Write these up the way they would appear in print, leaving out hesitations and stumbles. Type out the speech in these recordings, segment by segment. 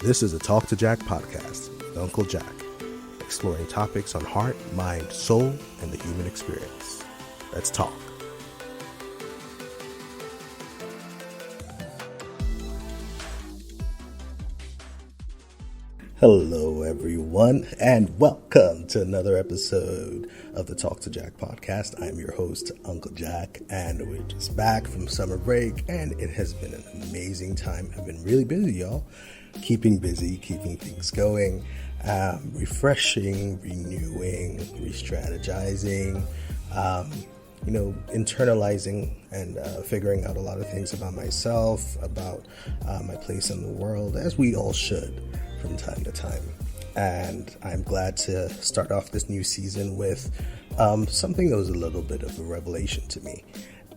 This is a Talk2Jack podcast with UnkuJack, exploring topics on heart, mind, soul, and the human experience. Let's talk. Hello, everyone, and welcome to another episode of the Talk2Jack podcast. I'm your host, UnkuJack, and we're just back from summer break, and it has been an amazing time. I've been really busy, y'all. Keeping busy, keeping things going, refreshing, renewing, re-strategizing, internalizing and figuring out a lot of things about myself, about my place in the world, as we all should from time to time. And I'm glad to start off this new season with something that was a little bit of a revelation to me.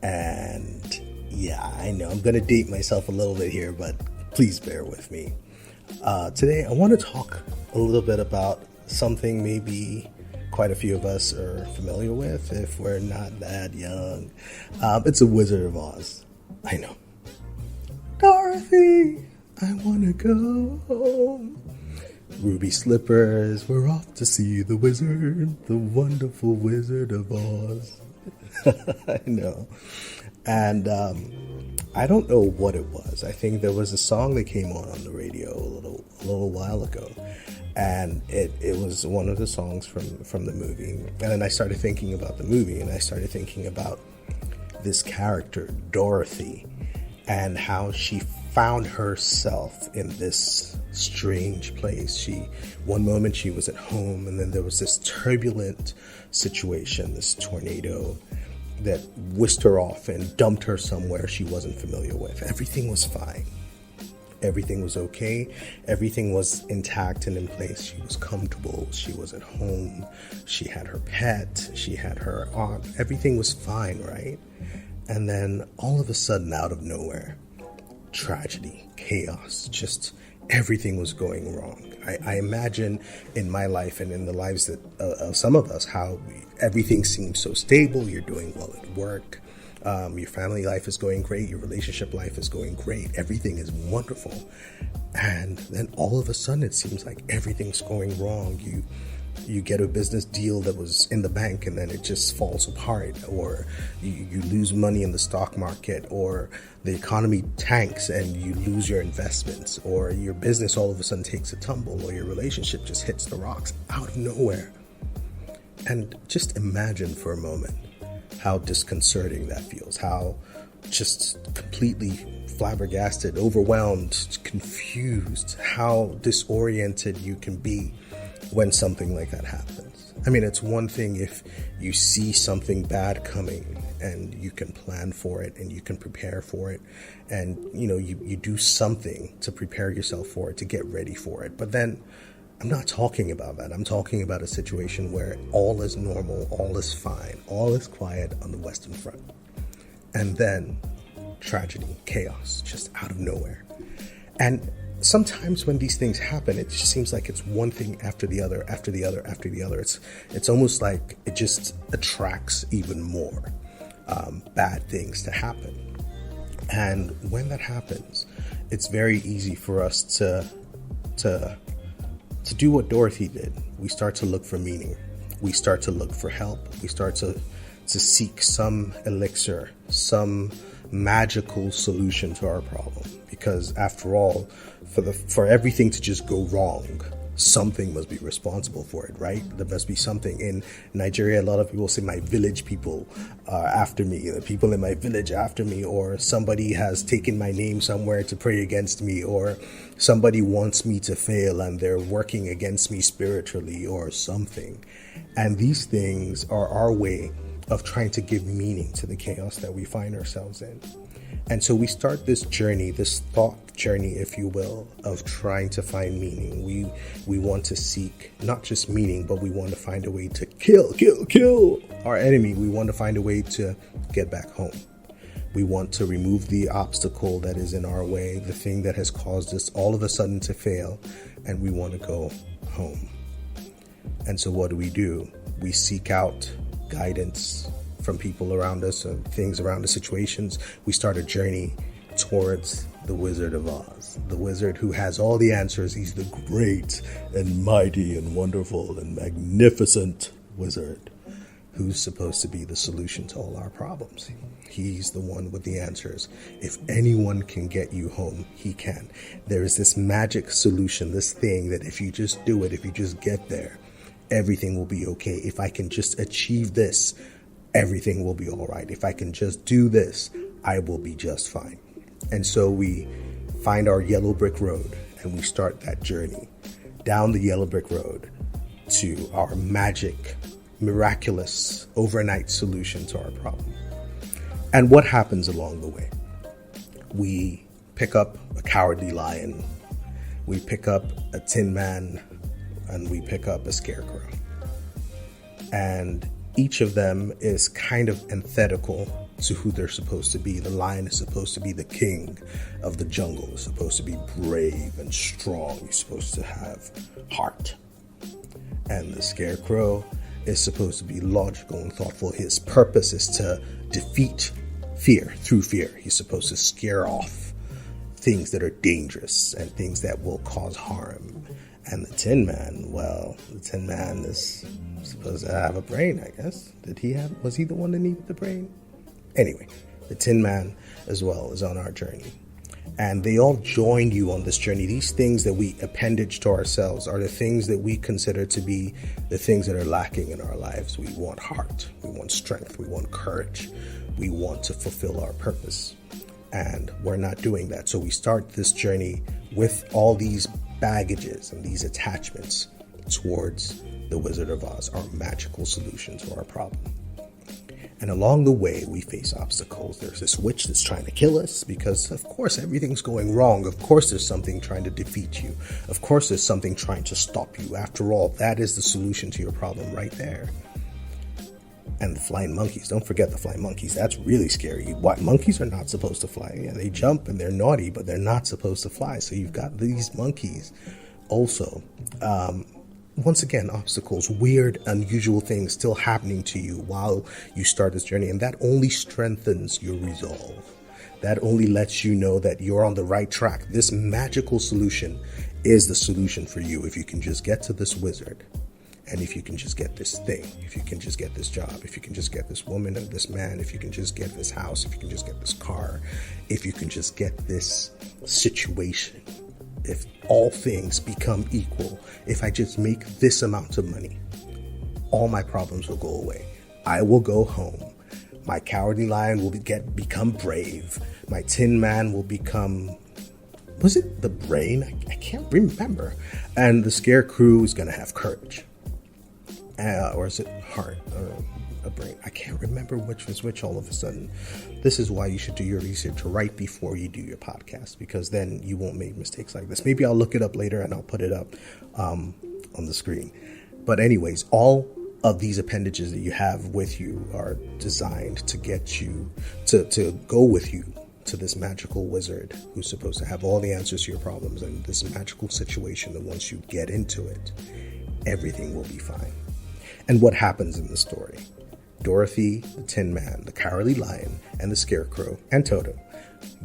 And yeah, I know I'm going to date myself a little bit here, but please bear with me. Today, I want to talk a little bit about something maybe quite a few of us are familiar with if we're not that young. It's a Wizard of Oz. I know. Dorothy, I want to go home. Ruby slippers, we're off to see the wizard, the wonderful Wizard of Oz. I know. And I don't know what it was. I think there was a song that came on the radio a little while ago. And it was one of the songs from the movie. And then I started thinking about the movie, and I started thinking about this character, Dorothy, and how she found herself in this strange place. One moment she was at home, and then there was this turbulent situation, this tornado that whisked her off and dumped her somewhere she wasn't familiar with. Everything was fine. Everything was okay. Everything was intact and in place. She was comfortable. She was at home. She had her pet. She had her aunt. Everything was fine, right? And then all of a sudden, out of nowhere, tragedy, chaos, just everything was going wrong. I imagine in my life and in the lives of some of us, how everything seems so stable. You're doing well at work. Your family life is going great. Your relationship life is going great. Everything is wonderful. And then all of a sudden, it seems like everything's going wrong. You get a business deal that was in the bank, and then it just falls apart, or you lose money in the stock market, or the economy tanks and you lose your investments, or your business all of a sudden takes a tumble, or your relationship just hits the rocks out of nowhere. And just imagine for a moment how disconcerting that feels, how just completely flabbergasted, overwhelmed, confused, how disoriented you can be when something like that happens. I mean, it's one thing if you see something bad coming and you can plan for it and you can prepare for it, and you do something to prepare yourself for it, to get ready for it. But then I'm not talking about that. I'm talking about a situation where all is normal, all is fine, all is quiet on the Western Front. And then tragedy, chaos, just out of nowhere. And sometimes when these things happen, it just seems like it's one thing after the other, after the other, after the other. It's almost like it just attracts even more bad things to happen. And when that happens, it's very easy for us to do what Dorothy did. We start to look for meaning. We start to look for help. We start to seek some elixir, some magical solution to our problem. Because after all, for everything to just go wrong, something must be responsible for it, right? There must be something. In Nigeria, a lot of people say my village people are after me, the people in my village after me, or somebody has taken my name somewhere to pray against me, or somebody wants me to fail and they're working against me spiritually or something. And these things are our way of trying to give meaning to the chaos that we find ourselves in. And so we start this journey, this thought journey, if you will, of trying to find meaning. We want to seek not just meaning, but we want to find a way to kill our enemy. We want to find a way to get back home. We want to remove the obstacle that is in our way, the thing that has caused us all of a sudden to fail, and we want to go home. And so what do? We seek out guidance from people around us, things around us, situations. We start a journey towards the Wizard of Oz, the wizard who has all the answers. He's the great and mighty and wonderful and magnificent wizard who's supposed to be the solution to all our problems. He's the one with the answers. If anyone can get you home, he can. There is this magic solution, this thing that if you just do it, if you just get there, everything will be okay. If I can just achieve this, everything will be all right. If I can just do this, I will be just fine. And so we find our yellow brick road and we start that journey down the yellow brick road to our magic, miraculous, overnight solution to our problem. And what happens along the way? We pick up a cowardly lion, we pick up a tin man, and we pick up a scarecrow. And each of them is kind of antithetical to who they're supposed to be. The lion is supposed to be the king of the jungle. It's supposed to be brave and strong. He's supposed to have heart. And the scarecrow is supposed to be logical and thoughtful. His purpose is to defeat fear through fear. He's supposed to scare off things that are dangerous and things that will cause harm. And the Tin Man, well, the Tin Man is supposed to have a brain, I guess. Was he the one that needed the brain? Anyway, the Tin Man as well is on our journey. And they all join you on this journey. These things that we appendage to ourselves are the things that we consider to be the things that are lacking in our lives. We want heart, we want strength, we want courage, we want to fulfill our purpose. And we're not doing that. So we start this journey with all these baggages and these attachments towards the Wizard of Oz, our magical solution to our problem. And along the way, we face obstacles. There's this witch that's trying to kill us because, of course, everything's going wrong. Of course, there's something trying to defeat you. Of course, there's something trying to stop you. After all, that is the solution to your problem right there. And the flying monkeys. Don't forget the flying monkeys. That's really scary. Monkeys are not supposed to fly. Yeah, they jump and they're naughty, but they're not supposed to fly. So you've got these monkeys also. Once again, obstacles, weird, unusual things still happening to you while you start this journey. And that only strengthens your resolve. That only lets you know that you're on the right track. This magical solution is the solution for you. If you can just get to this wizard, and if you can just get this thing, if you can just get this job, if you can just get this woman and this man, if you can just get this house, if you can just get this car, if you can just get this situation, if all things become equal, if I just make this amount of money, all my problems will go away. I will go home. My cowardly lion will become brave. My tin man will become, was it the brain? I can't remember. And the scarecrow is going to have courage. Or is it heart or a brain? I can't remember which was which all of a sudden. This is why you should do your research right before you do your podcast, because then you won't make mistakes like this. Maybe I'll look it up later and I'll put it up on the screen. But anyways, all of these appendages that you have with you are designed to get you to go with you to this magical wizard who's supposed to have all the answers to your problems and this magical situation that once you get into it, everything will be fine. And what happens in the story? Dorothy, the Tin Man, the Cowardly Lion, and the Scarecrow, and Toto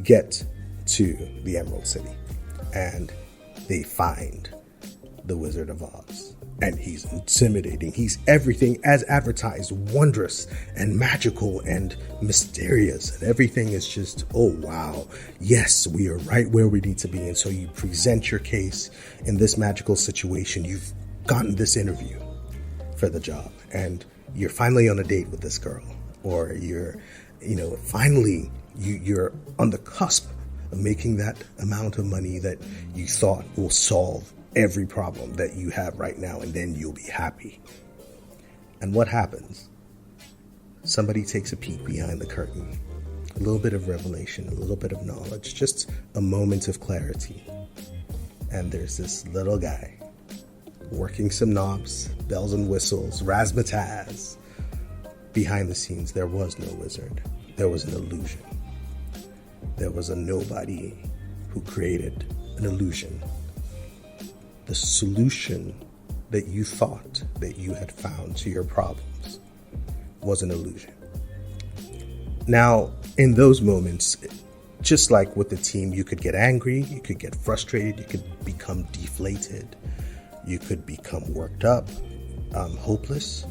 get to the Emerald City. And they find the Wizard of Oz. And he's intimidating. He's everything as advertised, wondrous and magical and mysterious. And everything is just, oh, wow. Yes, we are right where we need to be. And so you present your case in this magical situation. You've gotten this interview for the job, and you're finally on a date with this girl, or you're on the cusp of making that amount of money that you thought will solve every problem that you have right now, and then you'll be happy. And what happens? Somebody takes a peek behind the curtain, a little bit of revelation, a little bit of knowledge, just a moment of clarity. And there's this little guy working some knobs, bells and whistles, razzmatazz. Behind the scenes, there was no wizard. There was an illusion. There was a nobody who created an illusion. The solution that you thought that you had found to your problems was an illusion. Now, in those moments, just like with the team, you could get angry, you could get frustrated, you could become deflated, you could become worked up, hopeless.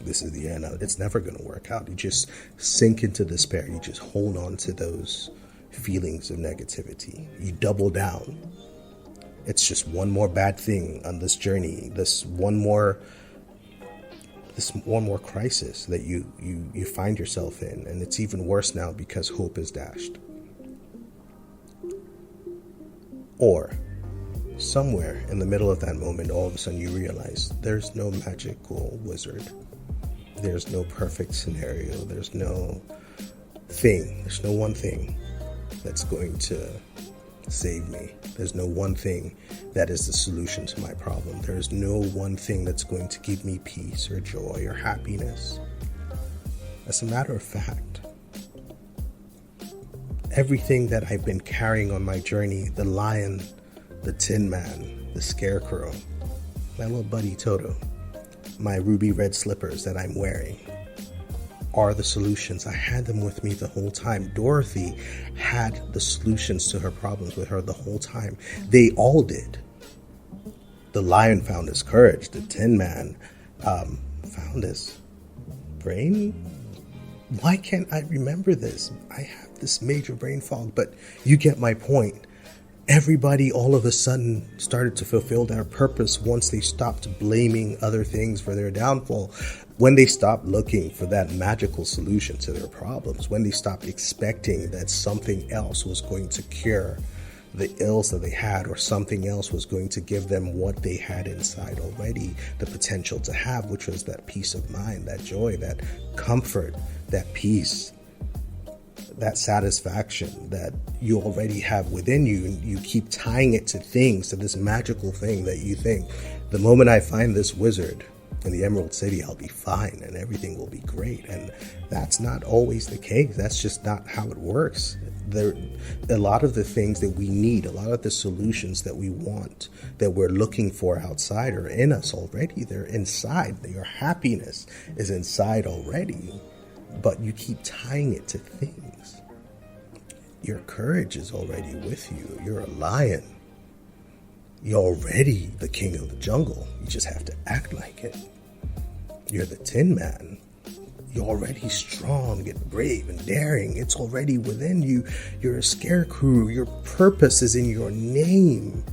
This is the end. It's never going to work out. You just sink into despair. You just hold on to those feelings of negativity. You double down. It's just one more bad thing on this journey. This one more crisis that you find yourself in. And it's even worse now because hope is dashed. Or somewhere in the middle of that moment, all of a sudden you realize there's no magical wizard. There's no perfect scenario. There's no one thing that's going to save me. There's no one thing that is the solution to my problem. There's no one thing that's going to give me peace or joy or happiness. As a matter of fact, everything that I've been carrying on my journey, the lion, the Tin Man, the Scarecrow, my little buddy Toto, my ruby red slippers that I'm wearing, are the solutions. I had them with me the whole time. Dorothy had the solutions to her problems with her the whole time. They all did. The lion found his courage. The Tin Man found his brain. Why can't I remember this? I have this major brain fog, but you get my point. Everybody all of a sudden started to fulfill their purpose once they stopped blaming other things for their downfall, when they stopped looking for that magical solution to their problems, when they stopped expecting that something else was going to cure the ills that they had, or something else was going to give them what they had inside already, the potential to have, which was that peace of mind, that joy, that comfort, that peace, that satisfaction that you already have within you. And you keep tying it to things, to this magical thing that you think, the moment I find this wizard in the Emerald City, I'll be fine and everything will be great. And that's not always the case. That's just not how it works. A lot of the things that we need, a lot of the solutions that we want, that we're looking for outside, are in us already. They're inside. Your happiness is inside already, but you keep tying it to things. Your courage is already with you. You're a lion. You're already the king of the jungle. You just have to act like it. You're the Tin Man. You're already strong and brave and daring. It's already within you. You're a Scarecrow. Your purpose is in your name.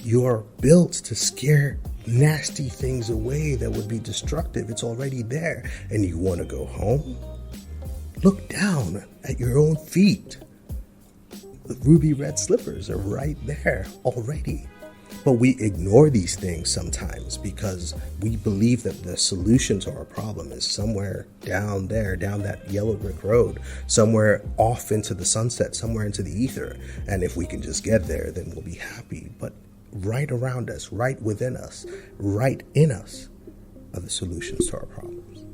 You're built to scare nasty things away that would be destructive. It's already there. And you want to go home? Look down at your own feet. The ruby red slippers are right there already. But we ignore these things sometimes because we believe that the solution to our problem is somewhere down there, down that yellow brick road, somewhere off into the sunset, somewhere into the ether. And if we can just get there, then we'll be happy. But right around us, right within us, right in us are the solutions to our problems.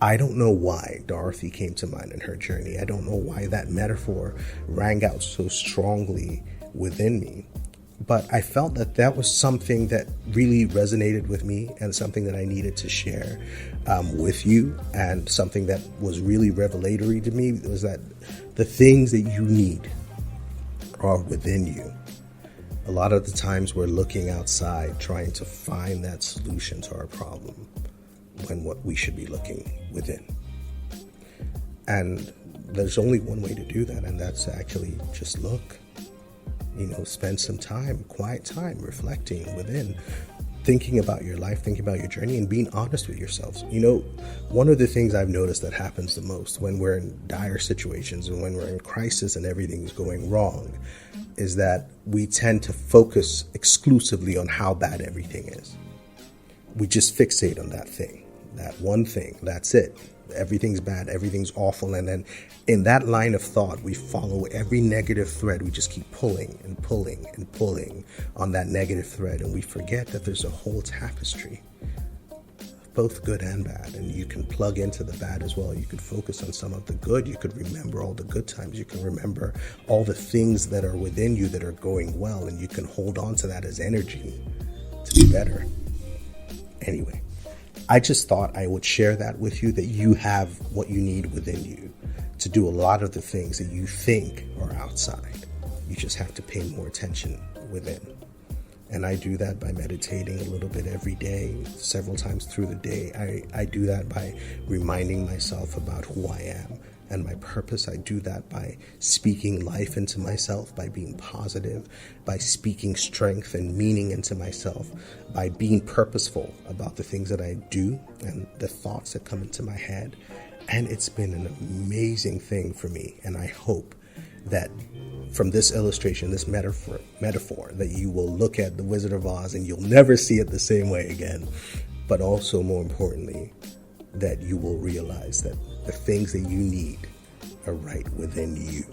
I don't know why Dorothy came to mind in her journey. I don't know why that metaphor rang out so strongly within me. But I felt that that was something that really resonated with me and something that I needed to share with you, and something that was really revelatory to me was that the things that you need are within you. A lot of the times we're looking outside trying to find that solution to our problem, when what we should be looking within. And there's only one way to do that, and that's to actually just look. Spend some time, quiet time, reflecting within, thinking about your life, thinking about your journey, and being honest with yourselves. One of the things I've noticed that happens the most when we're in dire situations and when we're in crisis and everything's going wrong is that we tend to focus exclusively on how bad everything is. We just fixate on that thing, that one thing, that's it. Everything's bad, everything's awful, and then in that line of thought, we follow every negative thread. We just keep pulling and pulling and pulling on that negative thread, and we forget that there's a whole tapestry, both good and bad, and you can plug into the bad as well. You could focus on some of the good. You could remember all the good times. You can remember all the things that are within you that are going well, and you can hold on to that as energy to be better. Anyway, I just thought I would share that with you, that you have what you need within you to do a lot of the things that you think are outside. You just have to pay more attention within. And I do that by meditating a little bit every day, several times through the day. I do that by reminding myself about who I am and my purpose. I do that by speaking life into myself, by being positive, by speaking strength and meaning into myself, by being purposeful about the things that I do and the thoughts that come into my head. And it's been an amazing thing for me. And I hope that from this illustration, this metaphor, that you will look at the Wizard of Oz and you'll never see it the same way again. But also, more importantly, that you will realize that the things that you need are right within you.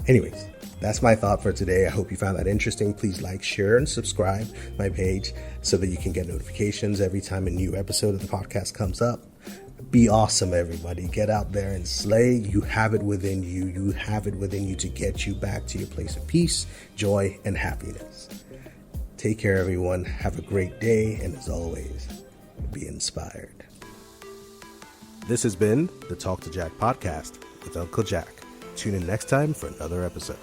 Anyways, that's my thought for today. I hope you found that interesting. Please like, share, and subscribe my page so that you can get notifications every time a new episode of the podcast comes up. Be awesome, everybody. Get out there and slay. You have it within you. You have it within you to get you back to your place of peace, joy, and happiness. Take care, everyone. Have a great day. And as always, be inspired. This has been the Talk2Jack podcast with UnkuJack. Tune in next time for another episode.